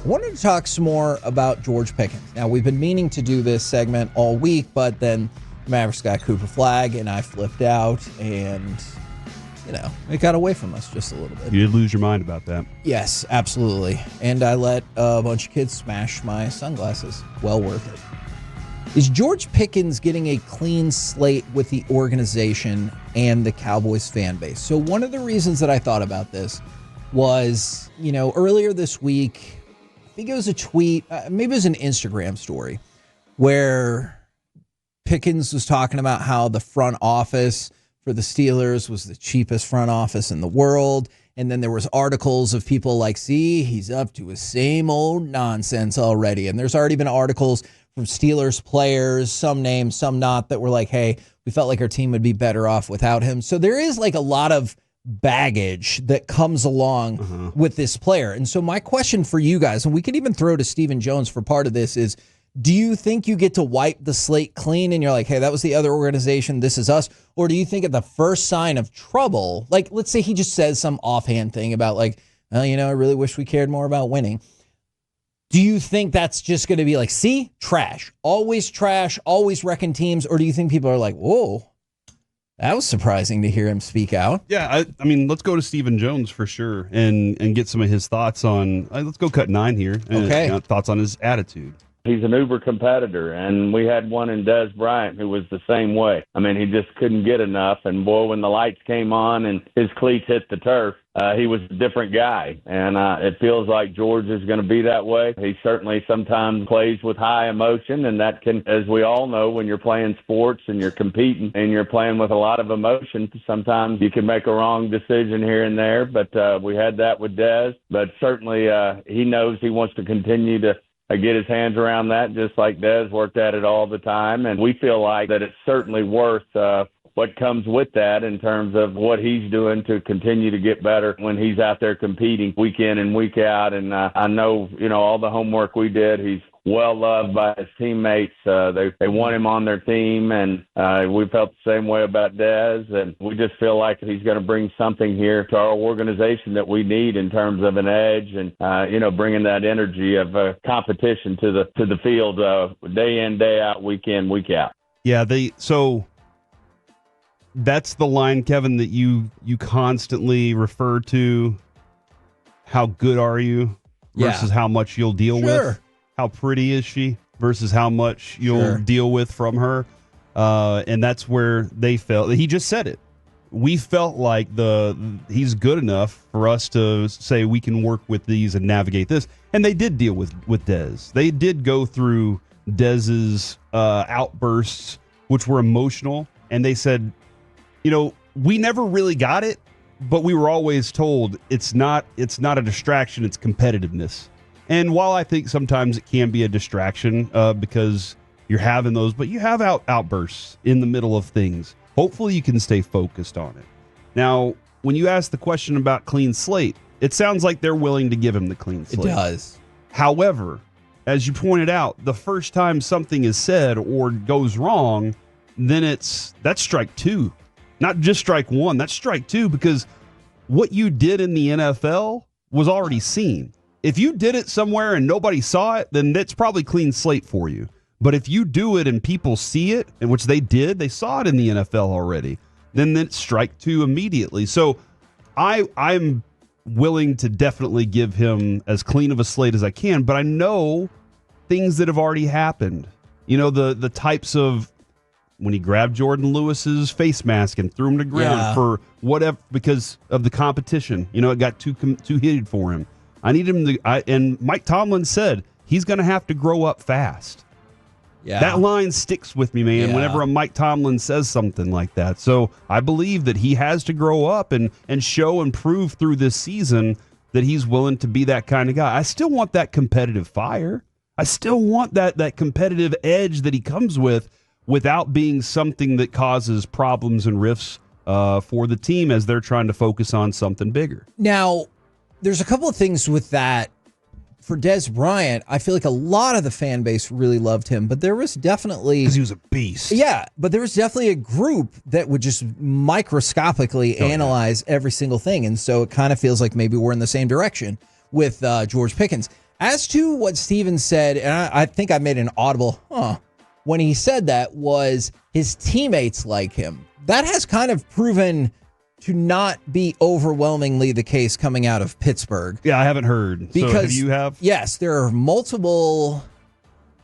I wanted to talk some more about George Pickens. Now, we've been meaning to do this segment all week, but then the Mavericks got Cooper Flag, and I flipped out, and, it got away from us just a little bit. You did lose your mind about that. Yes, absolutely. And I let a bunch of kids smash my sunglasses. Well worth it. Is George Pickens getting a clean slate with the organization and the Cowboys fan base? So one of the reasons that I thought about this was, earlier this week, I think it was a tweet, maybe it was an Instagram story, where Pickens was talking about how the front office for the Steelers was the cheapest front office in the world. And then there was articles of people like, see, he's up to his same old nonsense already. And there's already been articles from Steelers players, some named, some not, that were like, hey, we felt like our team would be better off without him. So there is like a lot of baggage that comes along with this player. And so my question for you guys, and we could even throw to Stephen Jones for part of this, is do you think you get to wipe the slate clean and you're like, hey, that was the other organization, this is us? Or do you think at the first sign of trouble, like let's say he just says some offhand thing about like, well, I really wish we cared more about winning. Do you think that's just going to be like, see, trash, always wrecking teams? Or do you think people are like, whoa, that was surprising to hear him speak out? Yeah, I mean, let's go to Stephen Jones for sure and get some of his thoughts on, let's go cut 9 here. Okay. Thoughts on his attitude. He's an uber competitor, and we had one in Des Bryant who was the same way. I mean, he just couldn't get enough, and boy, when the lights came on and his cleats hit the turf, he was a different guy, and it feels like George is going to be that way. He certainly sometimes plays with high emotion, and that can, as we all know, when you're playing sports and you're competing and you're playing with a lot of emotion, sometimes you can make a wrong decision here and there, but we had that with Des. But certainly he knows he wants to continue to get his hands around that, just like Des worked at it all the time. And we feel like that it's certainly worth what comes with that in terms of what he's doing to continue to get better when he's out there competing week in and week out. And I know, all the homework we did, he's well loved by his teammates. They want him on their team, and we felt the same way about Des. And we just feel like he's going to bring something here to our organization that we need in terms of an edge and bringing that energy of competition to the field day in, day out, week in, week out. Yeah, so that's the line, Kevin, that you constantly refer to. How good are you versus how much you'll deal with. How pretty is she versus how much you'll deal with from her. And that's where they felt. He just said it. We felt like he's good enough for us to say we can work with these and navigate this. And they did deal with Dez. They did go through Dez's outbursts, which were emotional. And they said, we never really got it, but we were always told it's not a distraction, it's competitiveness. And while I think sometimes it can be a distraction because you're having those, but you have outbursts in the middle of things. Hopefully you can stay focused on it. Now, when you ask the question about clean slate, it sounds like they're willing to give him the clean slate. It does. However, as you pointed out, the first time something is said or goes wrong, then that's strike 2. Not just strike 1, that's strike 2, because what you did in the NFL was already seen. If you did it somewhere and nobody saw it, then that's probably clean slate for you. But if you do it and people see it, and which they did, they saw it in the NFL already, then it's strike 2 immediately. So I'm willing to definitely give him as clean of a slate as I can, but I know things that have already happened. The types of when he grabbed Jordan Lewis's face mask and threw him to the ground for whatever because of the competition. It got too heated for him. I need him to, and Mike Tomlin said he's going to have to grow up fast. Yeah. That line sticks with me, man, whenever a Mike Tomlin says something like that. So I believe that he has to grow up and show and prove through this season that he's willing to be that kind of guy. I still want that competitive fire. I still want that competitive edge that he comes with without being something that causes problems and rifts for the team as they're trying to focus on something bigger. Now, there's a couple of things with that. For Des Bryant, I feel like a lot of the fan base really loved him, but there was definitely... Because he was a beast. Yeah, but there was definitely a group that would just microscopically analyze every single thing, and so it kind of feels like maybe we're in the same direction with George Pickens. As to what Steven said, and I think I made an audible, when he said that, was his teammates like him. That has kind of proven to not be overwhelmingly the case coming out of Pittsburgh. Yeah, I haven't heard. Because so you have? Yes, there are multiple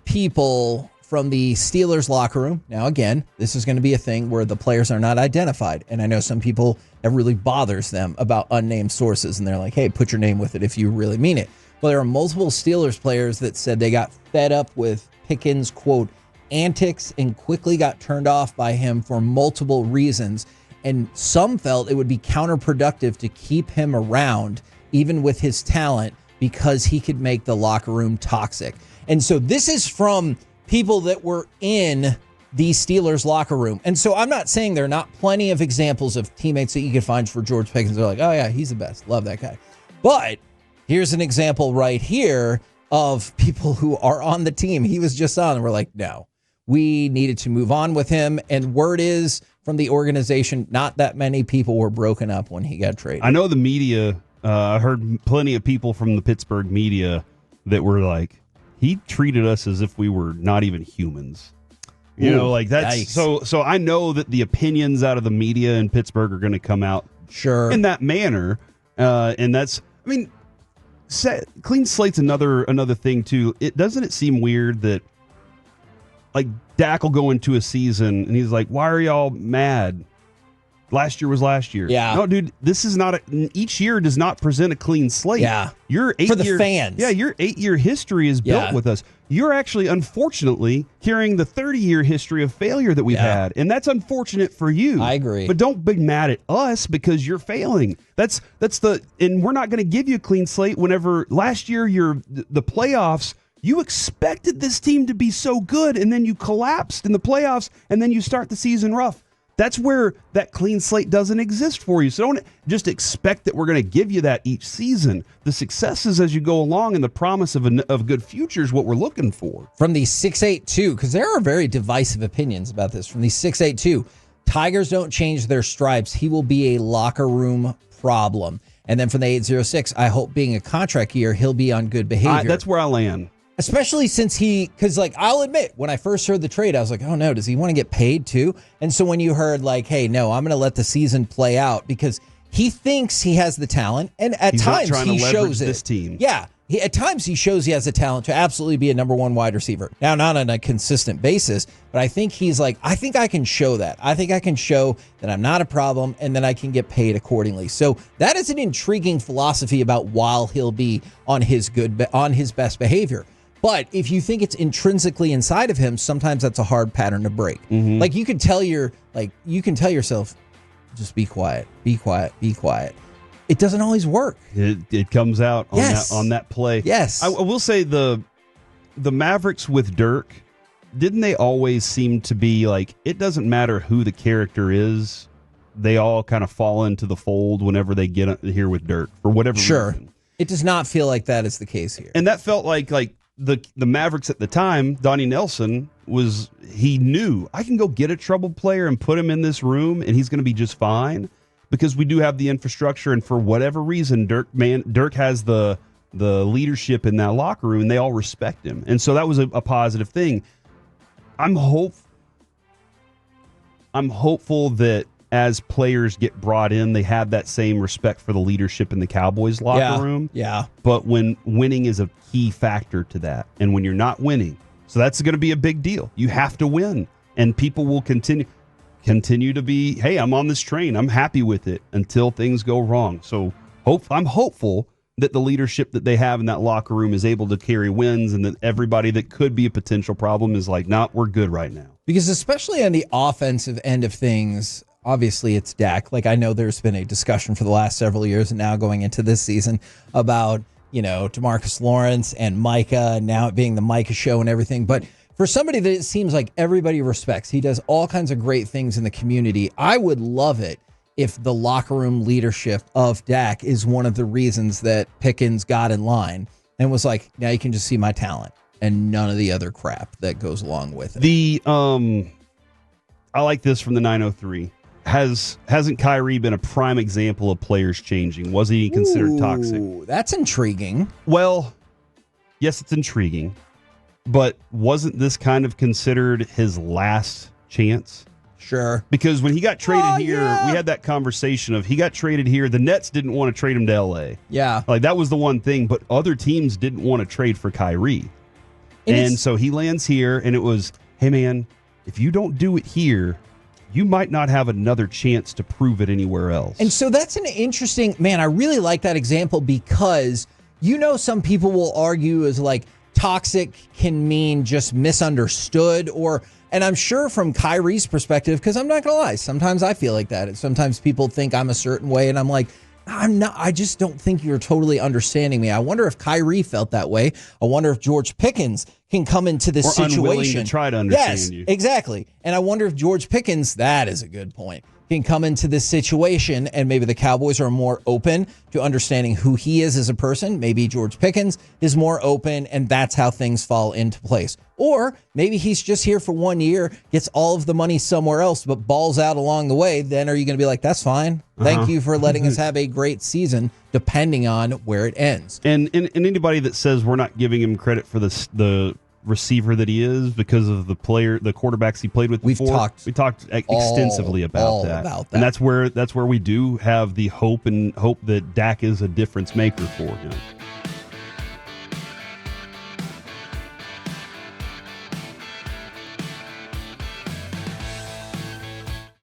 people from the Steelers locker room. Now, again, this is going to be a thing where the players are not identified. And I know some people, that really bothers them about unnamed sources. And they're like, hey, put your name with it if you really mean it. Well, there are multiple Steelers players that said they got fed up with Pickens, quote, antics, and quickly got turned off by him for multiple reasons. And some felt it would be counterproductive to keep him around, even with his talent, because he could make the locker room toxic. And so this is from people that were in the Steelers locker room. And so I'm not saying there are not plenty of examples of teammates that you could find for George Pickens. They're like, oh yeah, he's the best. Love that guy. But here's an example right here of people who are on the team he was just on. And we're like, no, we needed to move on with him. And word is from the organization, not that many people were broken up when he got traded. I know the media, I heard plenty of people from the Pittsburgh media that were like, he treated us as if we were not even humans. You know, like that's yikes. So I know that the opinions out of the media in Pittsburgh are going to come out in that manner. And that's, I mean, clean slate's another thing too. Doesn't it seem weird that like Dak will go into a season and he's like, why are y'all mad? Last year was last year. Yeah. No, dude, this is not each year does not present a clean slate. Yeah. Your 8 for the fans. Yeah, your 8-year history is built with us. You're actually, unfortunately, hearing the 30-year history of failure that we've had. And that's unfortunate for you. I agree. But don't be mad at us because you're failing. And we're not going to give you a clean slate whenever last year the playoffs, you expected this team to be so good and then you collapsed in the playoffs and then you start the season rough. That's where that clean slate doesn't exist for you. So don't just expect that we're going to give you that each season. The successes as you go along and the promise of a good future is what we're looking for. From the 682, because there are very divisive opinions about this. From the 682, Tigers don't change their stripes. He will be a locker room problem. And then from the 806, I hope being a contract year, he'll be on good behavior. That's where I land. Especially since because like, I'll admit, when I first heard the trade, I was like, oh no, does he want to get paid too? And so when you heard like, hey, no, I'm going to let the season play out because he thinks he has the talent. And at times he shows it. This team. Yeah. At times he shows he has the talent to absolutely be a number one wide receiver. Now, not on a consistent basis, but I think he's like, I think I can show that. I think I can show that I'm not a problem and then I can get paid accordingly. So that is an intriguing philosophy about while he'll be on his best behavior. But if you think it's intrinsically inside of him, sometimes that's a hard pattern to break. Mm-hmm. Like you can tell yourself, just be quiet, be quiet, be quiet. It doesn't always work. It comes out on that play. Yes. I will say the Mavericks with Dirk, didn't they always seem to be like, it doesn't matter who the character is, they all kind of fall into the fold whenever they get here with Dirk for whatever reason. It does not feel like that is the case here. And that felt like the Mavericks at the time, Donnie Nelson, he knew I can go get a troubled player and put him in this room and he's going to be just fine because we do have the infrastructure. And for whatever reason, Dirk has the leadership in that locker room and they all respect him. And so that was a positive thing. I'm hopeful that as players get brought in, they have that same respect for the leadership in the Cowboys locker room. Yeah. But when winning is a key factor to that, and when you're not winning, so that's going to be a big deal. You have to win, and people will continue to be, hey, I'm on this train. I'm happy with it until things go wrong. So I'm hopeful that the leadership that they have in that locker room is able to carry wins and that everybody that could be a potential problem is like, nah, we're good right now. Because especially on the offensive end of things, obviously, it's Dak. Like, I know there's been a discussion for the last several years and now going into this season about, DeMarcus Lawrence and Micah, and now it being the Micah show and everything. But for somebody that it seems like everybody respects, he does all kinds of great things in the community. I would love it if the locker room leadership of Dak is one of the reasons that Pickens got in line and was like, now you can just see my talent and none of the other crap that goes along with it. I like this from the 903. Hasn't Kyrie been a prime example of players changing? Was he considered toxic? That's intriguing. Well, yes, it's intriguing, but wasn't this kind of considered his last chance? Sure. Because when he got traded here, yeah. we had that conversation of he got traded here. The Nets didn't want to trade him to L.A. Yeah. Like, that was the one thing, but other teams didn't want to trade for Kyrie. And so he lands here, and it was, hey, man, if you don't do it here, you might not have another chance to prove it anywhere else. And so that's an interesting, man, I really like that example because, some people will argue as like toxic can mean just misunderstood and I'm sure from Kyrie's perspective, because I'm not going to lie, sometimes I feel like that. And sometimes people think I'm a certain way and I'm like, I'm not, I just don't think you're totally understanding me. I wonder if Kyrie felt that way. I wonder if George Pickens can come into this situation. Unwilling to try to understand you. Yes, exactly. And I wonder if George Pickens, that is a good point, can come into this situation and maybe the Cowboys are more open to understanding who he is as a person. Maybe George Pickens is more open and that's how things fall into place. Or maybe he's just here for 1 year, gets all of the money somewhere else, but balls out along the way. Then are you going to be like, that's fine. Thank you for letting us have a great season, depending on where it ends. And anybody that says we're not giving him credit for the receiver that he is because of the quarterbacks he played with before. We talked extensively about that. And that's where we do have the hope that Dak is a difference maker for him.